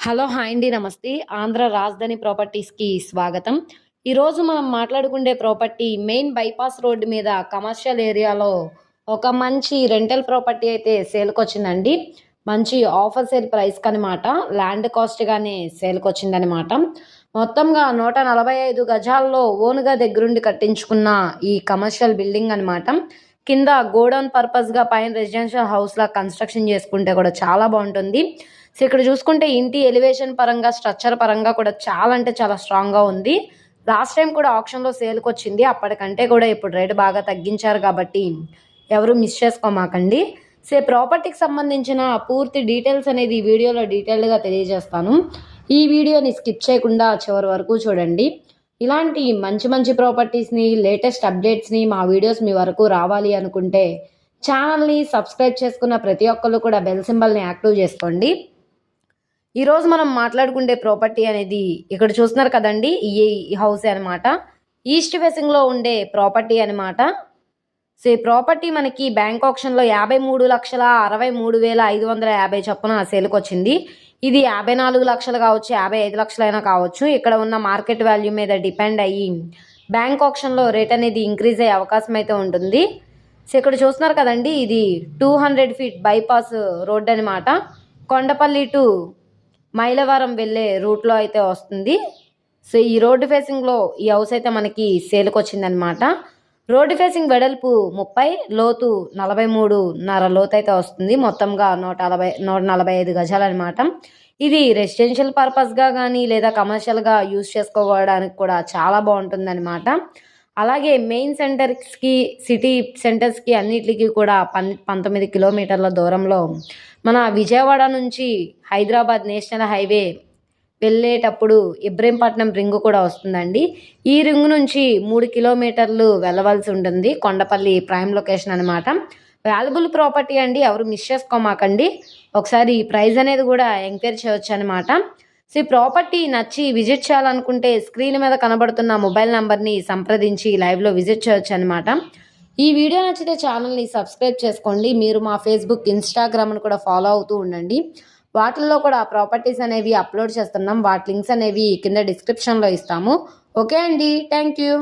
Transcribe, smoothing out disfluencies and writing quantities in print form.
Hello! Hi అండి. నమస్తే. ఆంధ్ర రాజధాని ప్రాపర్టీస్‌కి స్వాగతం. ఈరోజు మనం మాట్లాడుకుండే ప్రాపర్టీ మెయిన్ బైపాస్ రోడ్ మీద కమర్షియల్ ఏరియాలో ఒక మంచి రెంటల్ ప్రాపర్టీ అయితే సేల్‌కొచ్చిందండి. మంచి ఆఫర్ సేల్ ప్రైస్‌కనమాట. ల్యాండ్ కాస్ట్‌గానే సేల్‌కొచ్చిందనమాట. మొత్తంగా 145 గజాల్లో ఓన్‌గా దగ్గరుండి కట్టించుకున్న ఈ కమర్షియల్ బిల్డింగ్ అనమాట. కింద గోడౌన్ పర్పస్‌గా పైన రెసిడెన్షియల్ హౌస్‌లా కన్‌స్ట్రక్షన్ చేసుకుంటే కూడా చాలా బావుంటుంది. సో, ఇక్కడ చూసుకుంటే ఇంటి ఎలివేషన్ పరంగా, స్ట్రక్చర్ పరంగా కూడా చాలా అంటే చాలా స్ట్రాంగ్‌గా ఉంది. లాస్ట్ టైమ్ కూడా ఆక్షన్‌లో సేల్‌కొచ్చింది. అప్పటికంటే కూడా ఇప్పుడు రేట్ బాగా తగ్గించారు కాబట్టి ఎవరు మిస్ చేసుకోమాకండి. సో, ప్రాపర్టీకి సంబంధించిన పూర్తి డీటెయిల్స్ అనేది ఈ వీడియోలో డీటెయిల్డ్‌గా తెలియజేస్తాను. ఈ వీడియోని స్కిప్ చేయకుండా చివరి వరకు చూడండి. ఇలాంటి మంచి మంచి ప్రాపర్టీస్‌ని, లేటెస్ట్ అప్డేట్స్‌ని మా వీడియోస్ మీ వరకు రావాలి అనుకుంటే ఛానల్‌ని సబ్స్క్రైబ్ చేసుకున్న ప్రతి ఒక్కళ్ళు కూడా బెల్ సింబల్‌ని యాక్టివ్ చేసుకోండి. ఈరోజు మనం మాట్లాడుకుండే ప్రాపర్టీ అనేది ఇక్కడ చూస్తున్నారు కదండి, ఈ హౌసే అనమాట. ఈస్ట్ ఫేసింగ్లో ఉండే ప్రాపర్టీ అనమాట. సో ఈ ప్రాపర్టీ మనకి బ్యాంక్ ఆప్షన్లో 53,63,550 చొప్పున సేల్కొచ్చింది. ఇది 54 లక్షలు కావచ్చు, 55 లక్షలైనా కావచ్చు. ఇక్కడ ఉన్న మార్కెట్ వాల్యూ మీద డిపెండ్ అయ్యి బ్యాంక్ ఆప్షన్లో రేట్ అనేది ఇంక్రీజ్ అయ్యే అవకాశం అయితే ఉంటుంది. సో ఇక్కడ చూస్తున్నారు కదండి, ఇది 200 ఫీట్ బైపాస్ రోడ్ అనమాట. కొండపల్లి టు మైలవరం వెళ్ళే రూట్లో అయితే వస్తుంది. సో ఈ రోడ్డు ఫేసింగ్లో ఈ హౌస్ అయితే మనకి సేల్కొచ్చిందనమాట. రోడ్డు ఫేసింగ్ వెడల్పు 30, లోతు 43.5 లోతు అయితే వస్తుంది. మొత్తంగా 145 గజాలన్నమాట. ఇది రెసిడెన్షియల్ పర్పస్గా కానీ లేదా కమర్షియల్గా యూజ్ చేసుకోవడానికి కూడా చాలా బాగుంటుందన్నమాట. అలాగే మెయిన్ సెంటర్స్కి, సిటీ సెంటర్స్కి అన్నిటికీ కూడా 19 కిలోమీటర్ల దూరంలో మన విజయవాడ నుంచి హైదరాబాద్ నేషనల్ హైవే వెళ్ళేటప్పుడు ఇబ్రహీంపట్నం రింగ్ కూడా వస్తుందండి. ఈ రింగ్ నుంచి 3 కిలోమీటర్లు వెళ్ళవలసి ఉంటుంది. కొండపల్లి ప్రైమ్ లొకేషన్ అనమాట. వాల్యుబుల్ ప్రాపర్టీ అండి, ఎవరు మిస్ చేసుకోమాకండి. ఒకసారి ఈ ప్రైస్ అనేది కూడా ఎంక్వైరీ చేయొచ్చు అనమాట. సో ఈ ప్రాపర్టీ నచ్చి విజిట్ చేయాలనుకుంటే స్క్రీన్ మీద కనబడుతున్న మొబైల్ నెంబర్ని సంప్రదించి లైవ్లో విజిట్ చేయొచ్చు అనమాట. ఈ వీడియో నచ్చితే ఛానల్ని సబ్స్క్రైబ్ చేసుకోండి. మీరు మా ఫేస్బుక్, ఇన్స్టాగ్రామ్ను కూడా ఫాలో అవుతూ ఉండండి. వాటిల్లో కూడా ప్రాపర్టీస్ అనేవి అప్లోడ్ చేస్తున్నాం. వాటి లింక్స్ అనేవి కింద డిస్క్రిప్షన్లో ఇస్తాము. ఓకే అండి, థ్యాంక్ యూ.